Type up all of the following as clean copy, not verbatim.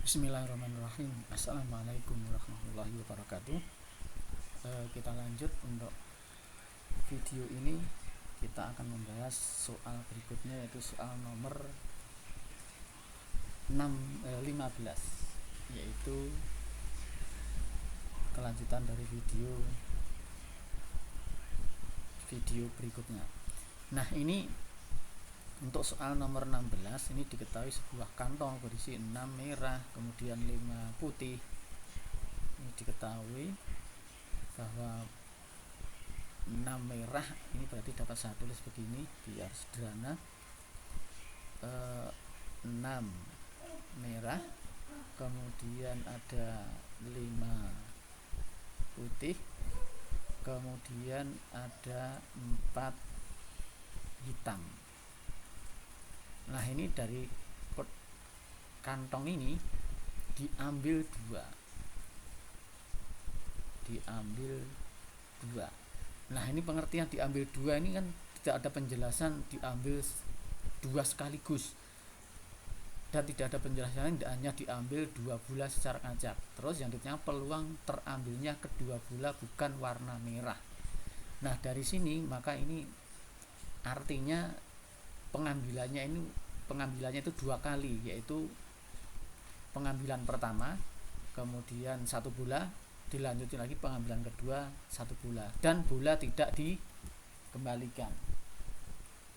Bismillahirrahmanirrahim. Assalamualaikum warahmatullahi wabarakatuh. Kita lanjut untuk video ini. Kita akan membahas soal berikutnya, yaitu soal nomor 15, yaitu kelanjutan dari video berikutnya. Nah, ini untuk soal nomor 16 ini diketahui sebuah kantong berisi 6 merah kemudian 5 putih. Ini diketahui bahwa 6 merah ini berarti dapat saya tulis begini biar sederhana. 6 merah kemudian ada 5 putih kemudian ada 4 hitam. Nah, ini dari kantong ini diambil dua. Nah, ini pengertian diambil dua ini kan tidak ada penjelasan diambil dua sekaligus, dan tidak ada penjelasan hanya diambil dua bola secara acak. Terus yang ditanya peluang terambilnya kedua bola bukan warna merah. Nah, dari sini maka ini artinya pengambilannya itu dua kali, yaitu pengambilan pertama kemudian satu bola, dilanjutin lagi pengambilan kedua satu bola, dan bola tidak dikembalikan.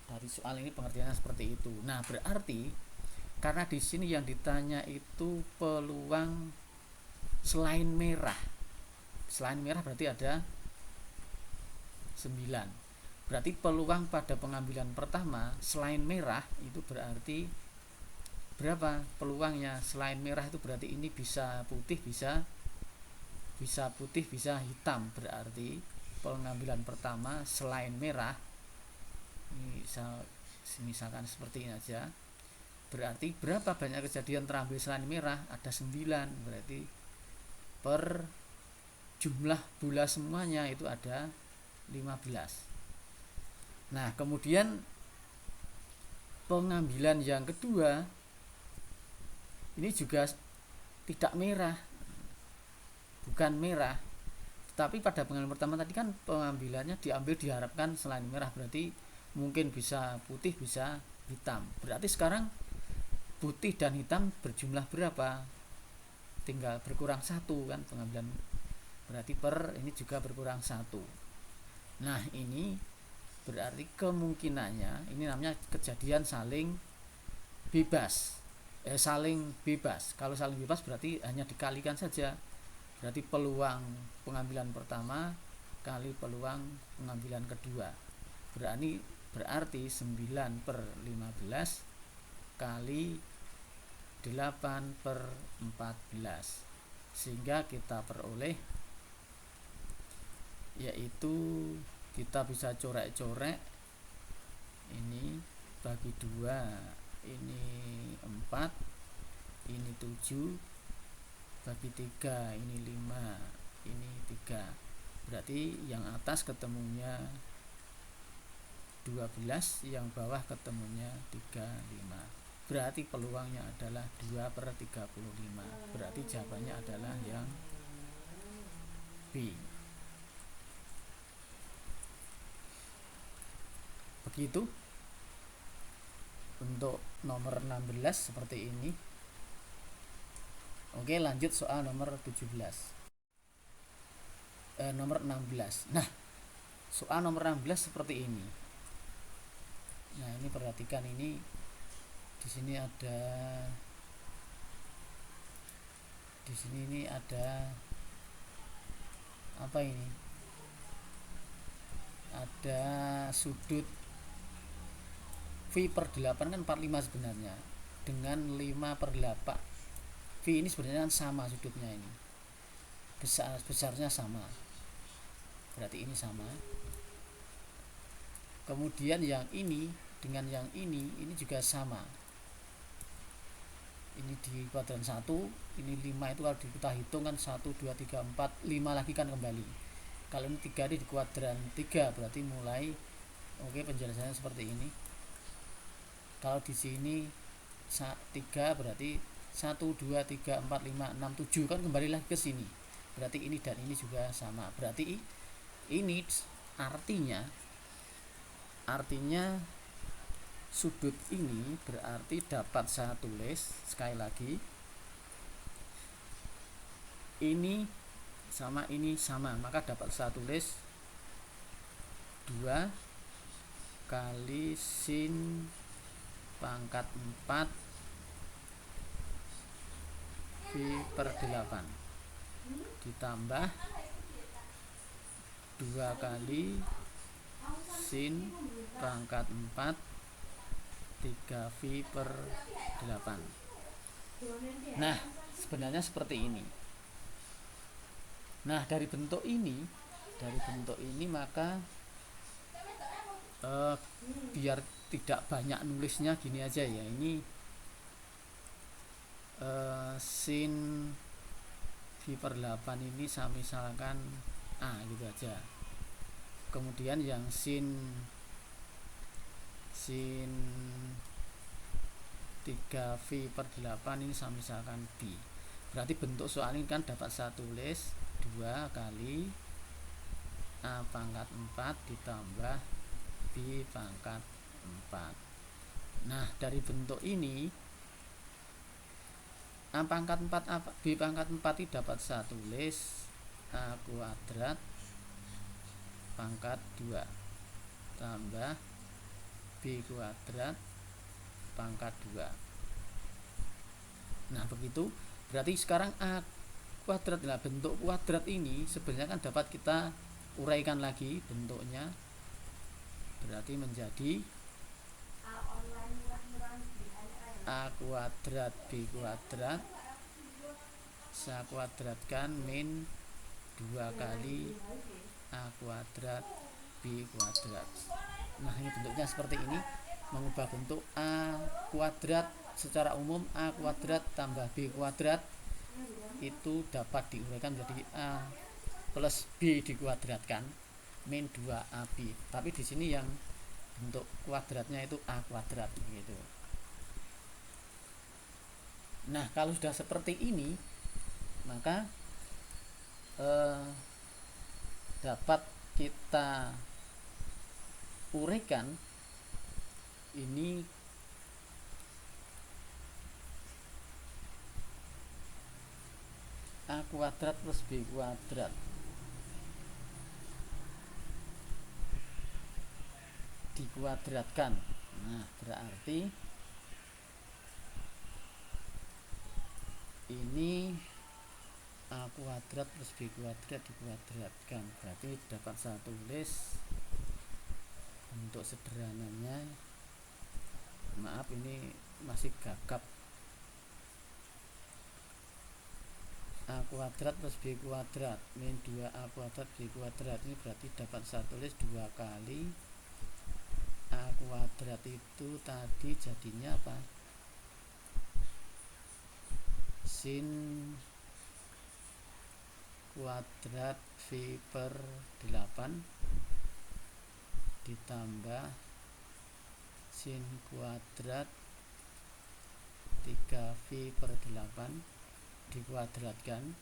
Dari soal ini pengertiannya seperti itu. Nah, berarti karena di sini yang ditanya itu peluang selain merah berarti ada 9. Berarti peluang pada pengambilan pertama selain merah itu berarti berapa peluangnya? Selain merah itu berarti ini bisa putih, bisa putih, bisa hitam. Berarti pengambilan pertama selain merah ini misalkan seperti ini aja. Berarti berapa banyak kejadian terambil selain merah? Ada 9. Berarti per jumlah bola semuanya itu ada 15. Nah, kemudian pengambilan yang kedua ini juga tidak merah, bukan merah. Tapi pada pengambilan pertama tadi kan pengambilannya diharapkan selain merah, berarti mungkin bisa putih, bisa hitam. Berarti sekarang putih dan hitam berjumlah berapa? Tinggal berkurang 1 kan pengambilan. Berarti per ini juga berkurang 1. Nah, ini berarti kemungkinannya ini namanya kejadian saling bebas. Kalau saling bebas berarti hanya dikalikan saja. Berarti peluang pengambilan pertama kali peluang pengambilan kedua. Berarti 9 per 15 kali 8 per 14. Sehingga kita peroleh yaitu kita bisa coret-coret, ini bagi 2, ini 4, ini 7, bagi 3, ini 5, ini 3. Berarti yang atas ketemunya 12, yang bawah ketemunya 35. Berarti peluangnya adalah 2 per 35. Berarti jawabannya adalah yang B. Begitu untuk nomor 16 seperti ini. Oke, lanjut soal nomor 17. Nomor 16. Nah, soal nomor 16 seperti ini. Nah, ini perhatikan, ini di sini ini ada apa ini? Ada sudut V per 8 kan 45 sebenarnya, dengan 5 per 8. V ini sebenarnya kan sama sudutnya, ini besarnya sama, berarti ini sama. Kemudian yang ini dengan yang ini juga sama. Ini di kuadran 1, ini 5 itu kalau kita hitung kan 1, 2, 3, 4, 5 lagi kan kembali. Kalau ini 3 di kuadran 3 berarti mulai. Oke, penjelasannya seperti ini. Kalau di sini 3 berarti 1 2 3 4 5 6 7 kan kembali lagi ke sini. Berarti ini dan ini juga sama. Berarti ini artinya sudut ini berarti dapat saya tulis sekali lagi, ini sama, maka dapat saya tulis 2 kali sin pangkat 4 V per 8 ditambah 2 kali sin pangkat 4 3V per 8. Nah, sebenarnya seperti ini. Nah, dari bentuk ini maka biar tidak banyak nulisnya gini aja ya. Ini sin V per 8 ini saya misalkan A gitu aja. Kemudian yang sin 3V per 8 ini saya misalkan B. Berarti bentuk soal ini kan dapat saya tulis 2 kali A pangkat 4 ditambah B pangkat 4. Nah, dari bentuk ini A pangkat 4 B pangkat 4 ini dapat saya tulis A kuadrat pangkat 2 tambah B kuadrat pangkat 2. Nah, begitu. Berarti sekarang A kuadrat, nah bentuk kuadrat ini sebenarnya kan dapat kita uraikan lagi bentuknya. Berarti menjadi A kuadrat B kuadrat saya kuadratkan min 2 kali A kuadrat B kuadrat. Nah, ini bentuknya seperti ini. Mengubah bentuk A kuadrat secara umum, A kuadrat tambah B kuadrat itu dapat diuraikan menjadi A plus B dikuadratkan min 2AB. Tapi di sini yang bentuk kuadratnya itu A kuadrat gitu. Nah, kalau sudah seperti ini maka dapat kita uraikan ini A kuadrat plus B kuadrat dikuadratkan. Nah, berarti ini A kuadrat plus B kuadrat dikuadratkan. Berarti dapat saya tulis untuk sederhananya, maaf ini masih gagap, A kuadrat plus B kuadrat min 2A kuadrat B kuadrat. Ini berarti dapat saya tulis 2 kali A kuadrat itu tadi jadinya apa? Sin kuadrat V per 8 ditambah sin kuadrat 3V per 8 dikuadratkan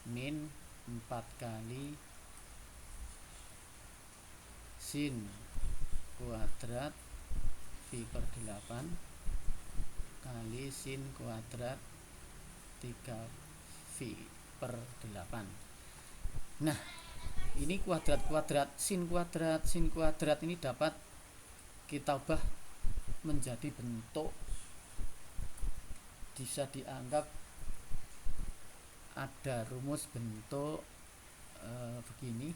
min 4 kali sin kuadrat V per 8 kali sin kuadrat 3V per 8. Nah, ini kuadrat sin kuadrat ini dapat kita ubah menjadi bentuk, bisa dianggap ada rumus bentuk begini.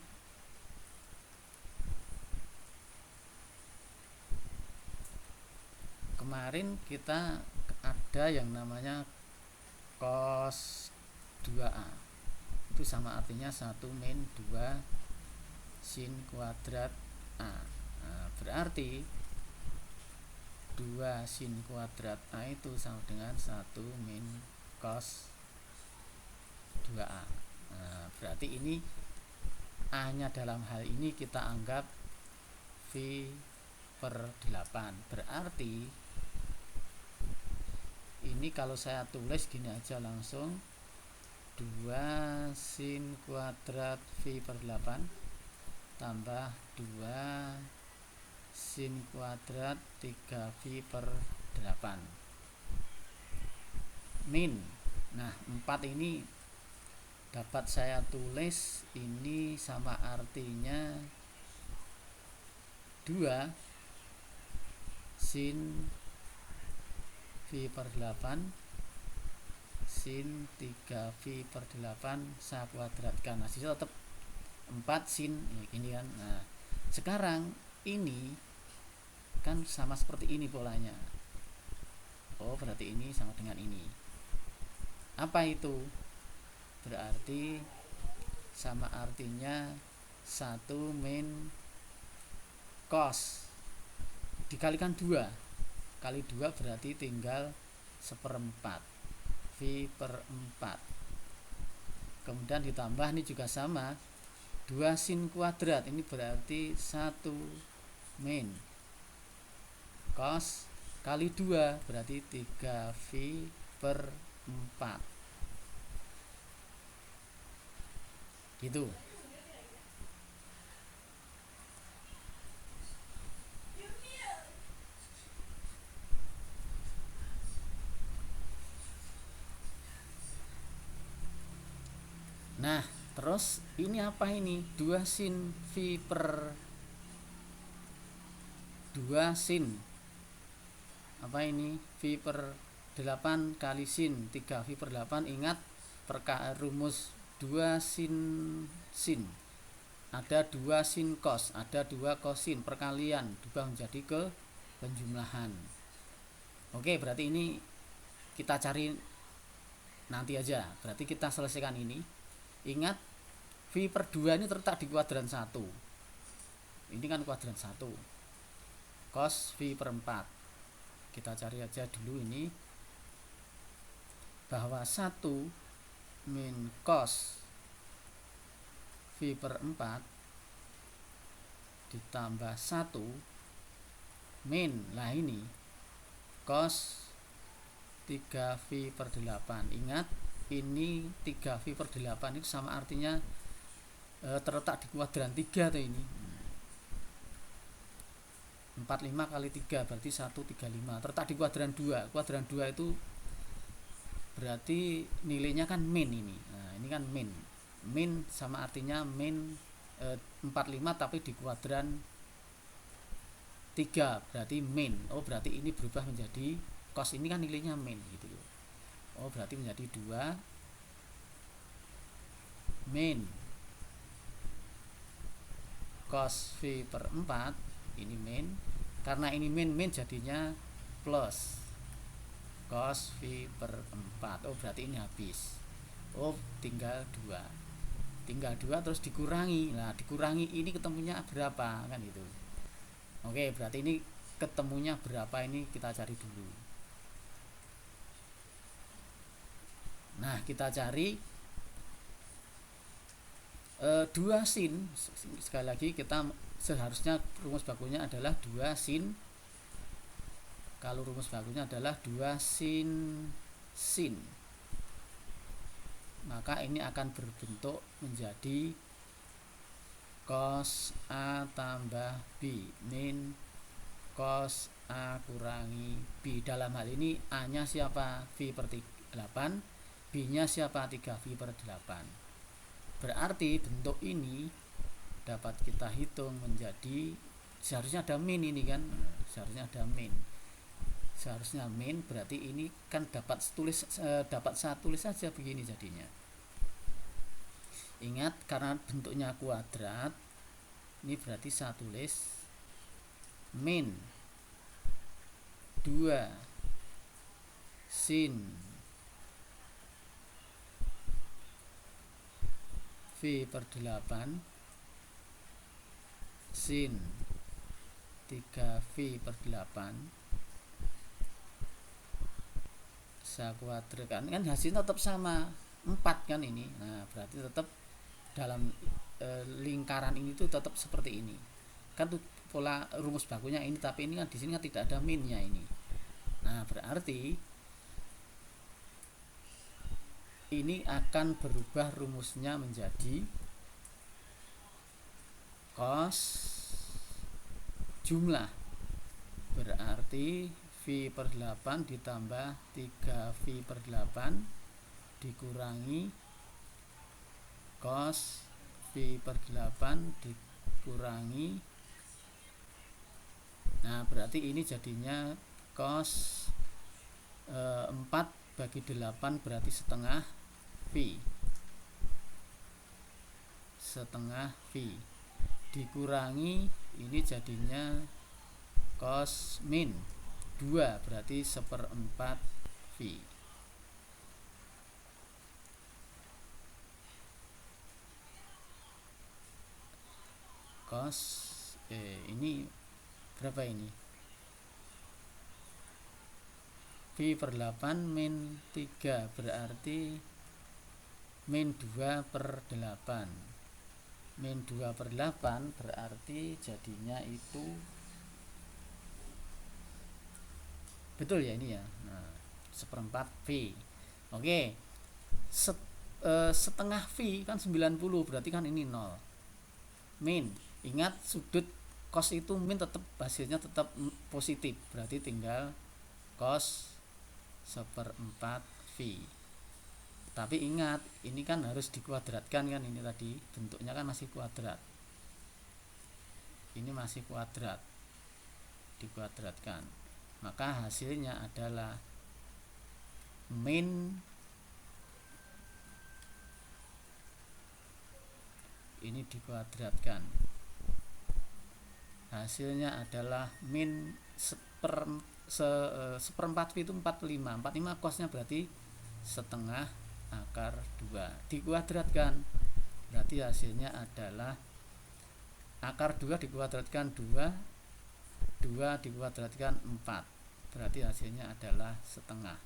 Kemarin kita ada yang namanya cos 2A, itu sama artinya 1 min 2 sin kuadrat A. Nah, berarti 2 sin kuadrat A itu sama dengan 1 min cos 2A. Nah, berarti ini A nya dalam hal ini kita anggap V per 8. Berarti ini ini kalau saya tulis gini aja langsung, 2 sin kuadrat V per 8 tambah 2 sin kuadrat 3V per 8 min. Nah 4 ini dapat saya tulis ini sama artinya 2 sin V per 8 sin 3V per 8 saya kuadratkan. Nah sisa tetap 4 sin ini kan. Nah sekarang ini kan sama seperti ini polanya. Oh berarti ini sama dengan ini. Apa itu? Berarti sama artinya 1 min cos dikalikan 2 kali 2 berarti tinggal 1/4 V per 4. Kemudian ditambah ini juga sama 2 sin kuadrat, ini berarti 1 min cos kali 2 berarti 3V per 4 gitu. Nah terus ini apa ini? 2 sin V per 2 sin apa ini? V per 8 kali sin 3V per 8. Ingat rumus 2 sin ada 2 sin cos, ada 2 cosin, perkalian diubah menjadi ke penjumlahan. Oke berarti ini kita cari nanti aja, berarti kita selesaikan ini. Ingat V per 2 ini terletak di kuadran 1, ini kan kuadran 1, cos V per 4. Kita cari aja dulu ini bahwa 1 min cos V per 4 ditambah 1 min, lah ini cos 3V per 8. Ingat ini 3V per 8 itu sama artinya terletak di kuadran 3 tuh ini. 45 kali 3 berarti 135, terletak di kuadran 2. Kuadran 2 itu berarti nilainya kan min ini. Nah ini kan min. Min sama artinya min 45 tapi di kuadran 3 berarti min. Oh berarti ini berubah menjadi cos, ini kan nilainya min gitu. Oh berarti menjadi 2 min cos V per 4, ini min, karena ini min jadinya plus cos V per 4. Oh berarti ini habis. Oh tinggal 2 terus dikurangi. Nah dikurangi ini ketemunya berapa kan itu. Oke berarti ini ketemunya berapa, ini kita cari dulu. Nah kita cari 2 sin. Sekali lagi kita seharusnya rumus bakunya adalah 2 sin. Kalau rumus bakunya adalah 2 sin, maka ini akan berbentuk menjadi cos A tambah B min cos A kurangi B. Dalam hal ini A nya siapa? V per 8, B nya siapa? 3V per 8. Berarti bentuk ini dapat kita hitung menjadi, seharusnya ada min ini kan, seharusnya min, berarti ini kan dapat saya tulis saja begini jadinya. Ingat karena bentuknya kuadrat, ini berarti saya tulis min 2 sin V per 8 sin 3V per 8 saya kuadratkan, kan hasilnya tetap sama 4 kan ini. Nah berarti tetap dalam lingkaran ini tuh tetap seperti ini kan tuh pola rumus bakunya ini, tapi ini kan di sini kan tidak ada minnya ini. Nah berarti ini akan berubah rumusnya menjadi cos jumlah, berarti V per 8 ditambah 3V per 8 dikurangi cos V per 8 dikurangi, nah berarti ini jadinya cos 4 bagi 8 berarti setengah V dikurangi ini jadinya cos min 2 berarti 1/4 V. Cos ini berapa ini? V per 8 min 3 berarti min 2 per 8. Min 2 per 8 berarti jadinya itu betul ya ini ya. Nah, 1/4 V. Oke. Setengah V kan 90 berarti kan ini 0. Min, ingat sudut cos itu min tetap hasilnya tetap positif, berarti tinggal cos 1/4 V. Tapi ingat ini kan harus dikuadratkan kan, ini tadi bentuknya kan masih kuadrat, ini masih kuadrat, dikuadratkan, maka hasilnya adalah min ini dikuadratkan, hasilnya adalah min 1/4 V itu 45 cosnya berarti setengah akar 2 dikuadratkan, berarti hasilnya adalah akar 2 dikuadratkan 2 dikuadratkan 4, berarti hasilnya adalah setengah,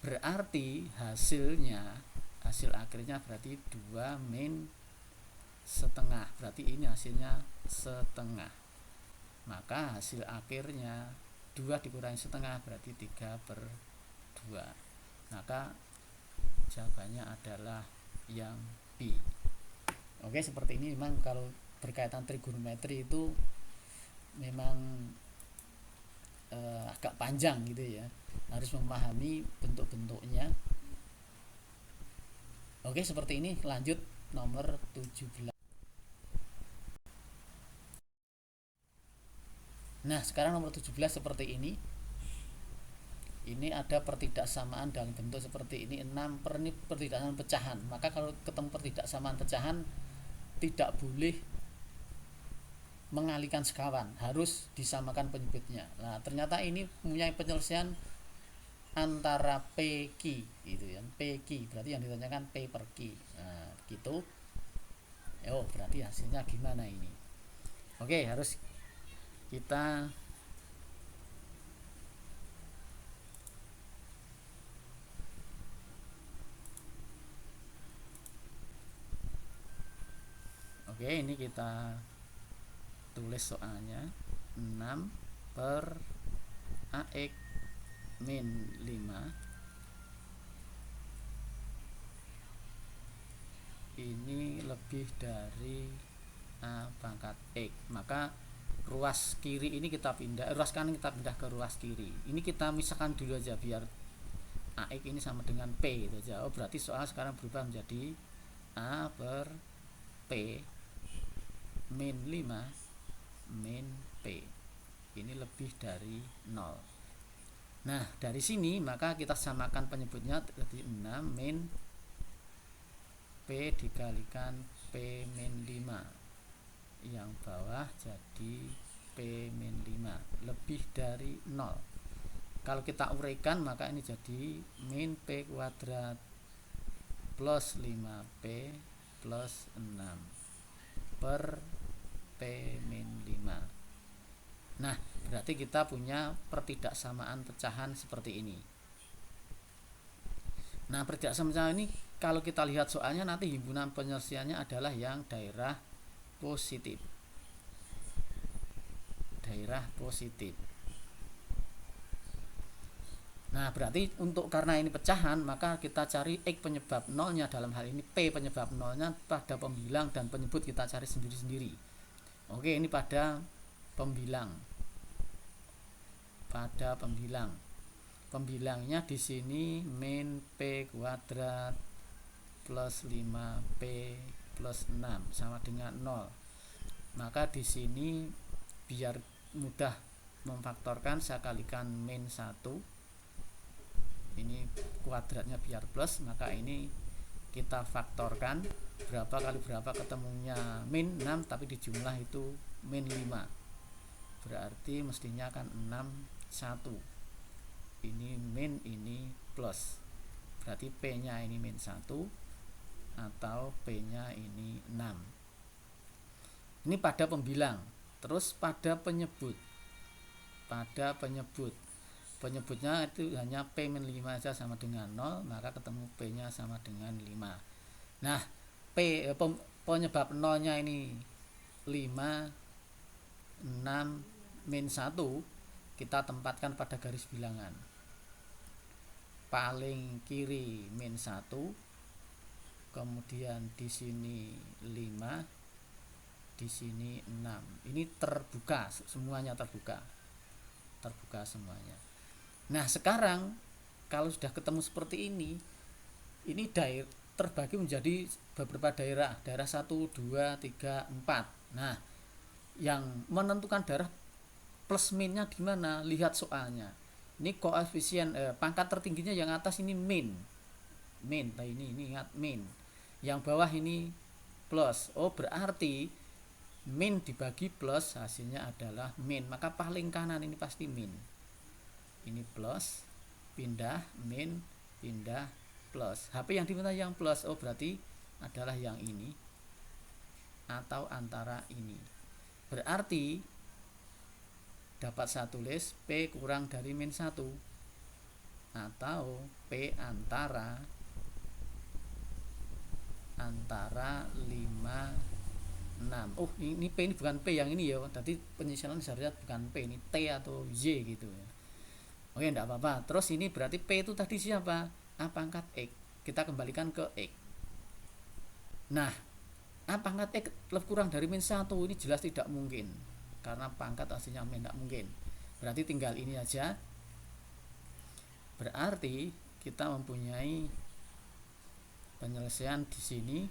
berarti hasil akhirnya berarti 2 min setengah, berarti ini hasilnya setengah, maka hasil akhirnya 2 dikurangi setengah berarti 3/2, maka jawabannya adalah yang B. Oke, seperti ini. Memang kalau berkaitan trigonometri itu memang agak panjang gitu ya, harus memahami bentuk-bentuknya. Oke, seperti ini. Lanjut nomor 17. Nah, sekarang nomor 17 seperti ini. Ini ada pertidaksamaan dalam bentuk seperti ini 6 ini pertidaksamaan pecahan. Maka kalau ketemu pertidaksamaan pecahan tidak boleh mengalihkan sekawan, harus disamakan penyebutnya. Nah, ternyata ini punya penyelesaian antara PQ gitu ya. PQ berarti yang ditanyakan P per Q. Nah, gitu. Oh, berarti hasilnya gimana ini? Oke, harus kita Oke, ini kita tulis soalnya 6 per AX min 5 ini lebih dari A pangkat X, maka ruas kiri ini kita pindah, ruas kanan kita pindah ke ruas kiri. Ini kita misalkan dulu aja biar AX ini sama dengan P itu aja. Oh, berarti soal sekarang berubah menjadi A per P min 5 min P ini lebih dari 0. Nah, dari sini maka kita samakan penyebutnya jadi 6 min P dikalikan P min 5, yang bawah jadi P min 5 lebih dari 0. Kalau kita uraikan maka ini jadi min P kuadrat plus 5P plus 6 per P min 5. Nah, berarti kita punya pertidaksamaan pecahan seperti ini. Nah, pertidaksamaan pecahan ini kalau kita lihat soalnya nanti himpunan penyelesaiannya adalah yang daerah positif. Daerah positif. Nah, berarti untuk karena ini pecahan, maka kita cari X penyebab nolnya, dalam hal ini P penyebab nolnya pada pembilang dan penyebut kita cari sendiri-sendiri. Oke, ini pada pembilang. Pada pembilang. Pembilangnya di sini min P kuadrat plus 5P plus 6 sama dengan 0. Maka di sini biar mudah memfaktorkan, saya kalikan min 1. Ini kuadratnya biar plus, maka ini kita faktorkan, berapa kali berapa ketemunya min 6, tapi di jumlah itu min 5, berarti mestinya kan 6 1. Ini min, ini plus, berarti P nya ini min 1 atau P nya ini 6. Ini pada pembilang. Terus pada penyebut, penyebutnya itu hanya P min 5 saja sama dengan 0, maka ketemu P nya sama dengan 5. Nah, penyebab nolnya ini 5, 6, min 1, kita tempatkan pada garis bilangan. Paling kiri min 1, kemudian di sini 5, di sini 6. Ini terbuka, semuanya terbuka semuanya. Nah, sekarang kalau sudah ketemu seperti ini daerah terbagi menjadi beberapa daerah 1, 2, 3, 4. Nah, yang menentukan daerah plus minnya di mana? Lihat soalnya. Ini koefisien pangkat tertingginya yang atas ini min. Nah, ini ingat min. Yang bawah ini plus. Oh, berarti min dibagi plus hasilnya adalah min. Maka paling kanan ini pasti min. Ini plus, pindah min, pindah plus. HP yang diminta yang plus. Oh, berarti adalah yang ini atau antara ini. Berarti dapat saya tulis P kurang dari min 1 atau P antara 5, 6. Oh, ini P, ini bukan P yang ini ya. Tadi penyesalan seharusnya bukan P, ini T atau Y gitu ya. Oke, enggak apa-apa. Terus ini berarti P itu tadi siapa? A pangkat X. Kita kembalikan ke X. Nah, A pangkat X lebih kurang dari min 1 ini jelas tidak mungkin, karena pangkat aslinya min, tidak mungkin. Berarti tinggal ini aja. Berarti kita mempunyai penyelesaian di sini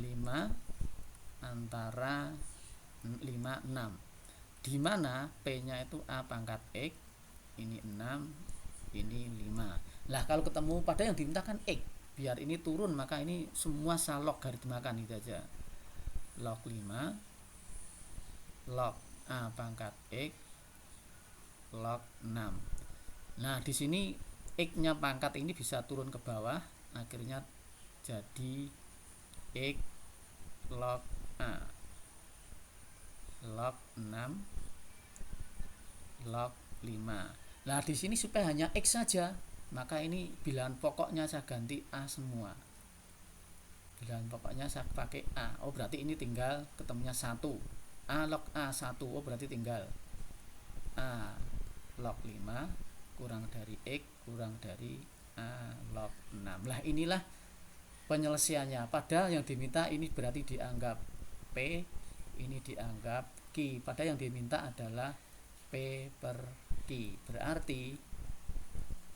5 antara 5, 6. Di mana P-nya itu A pangkat X, ini 6, ini 5. Lah, kalau ketemu pada yang dimintakan X, biar ini turun, maka ini semua saya log garismakan gitu aja. Log 5, log A pangkat X, log 6. Nah, di sini X-nya pangkat ini bisa turun ke bawah, akhirnya jadi X log A, log 6, log 5. Nah, di sini supaya hanya X saja, maka ini bilangan pokoknya saya ganti A semua. Bilangan pokoknya saya pakai A. Oh, berarti ini tinggal ketemunya 1. A log A1. Oh, berarti tinggal A log 5 kurang dari X kurang dari A log 6. Lah, inilah penyelesaiannya. Padahal yang diminta ini berarti dianggap P, ini dianggap Q. Padahal yang diminta adalah P per Q. Berarti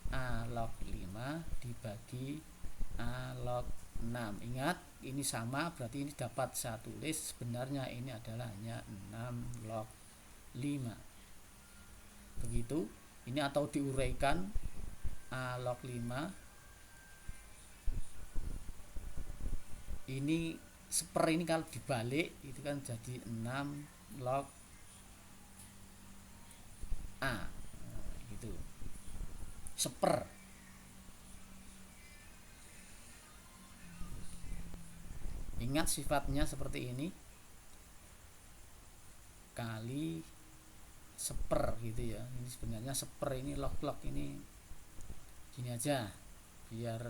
A log 5 dibagi A log 6. Ingat, ini sama, berarti ini dapat saya tulis sebenarnya ini adalah hanya 6 log 5. Begitu. Ini atau diuraikan A log 5. Ini seper ini kalau dibalik itu kan jadi 6 log A. Nah, gitu. Seper. Ingat sifatnya seperti ini, kali seper gitu ya. Ini sebenarnya seper, ini log ini gini aja biar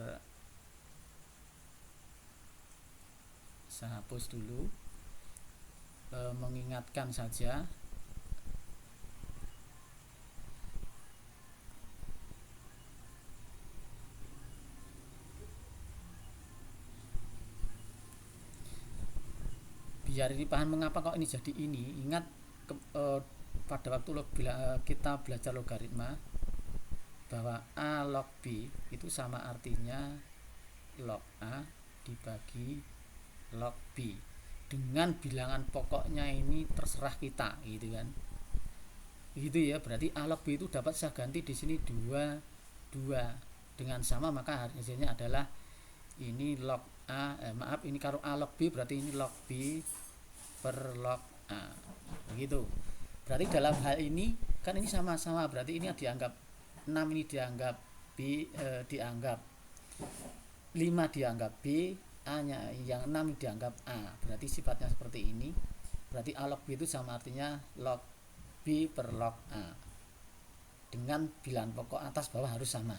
saya hapus dulu, mengingatkan saja. biar ini paham mengapa kok ini jadi ini. Ingat pada waktu kita belajar logaritma bahwa A log B itu sama artinya log A dibagi log B dengan bilangan pokoknya ini terserah kita gitu kan, gitu ya. Berarti A log B itu dapat saya ganti di sini 2 dengan sama, maka hasilnya adalah ini log A, ini kalau A log B berarti ini log B per log A, begitu. Berarti dalam hal ini kan ini sama-sama, berarti ini dianggap 6 ini dianggap B, dianggap 5 dianggap B, A nya yang 6 dianggap A, berarti sifatnya seperti ini. Berarti A log B itu sama artinya log B per log A dengan bilangan pokok atas bawah harus sama.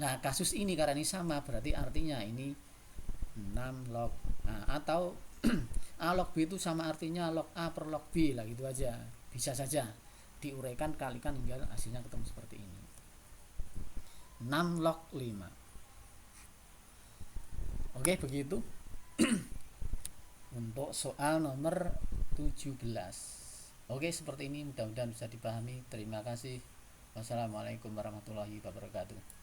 Nah kasus ini karena ini sama, berarti artinya ini 6 log A, atau A log B itu sama artinya log A per log B lah, gitu aja. Bisa saja diuraikan, kalikan hingga hasilnya ketemu seperti ini, 6 log 5. Oke, begitu untuk soal nomor 17. Oke, seperti ini, mudah-mudahan bisa dipahami. Terima kasih. Wassalamualaikum warahmatullahi wabarakatuh.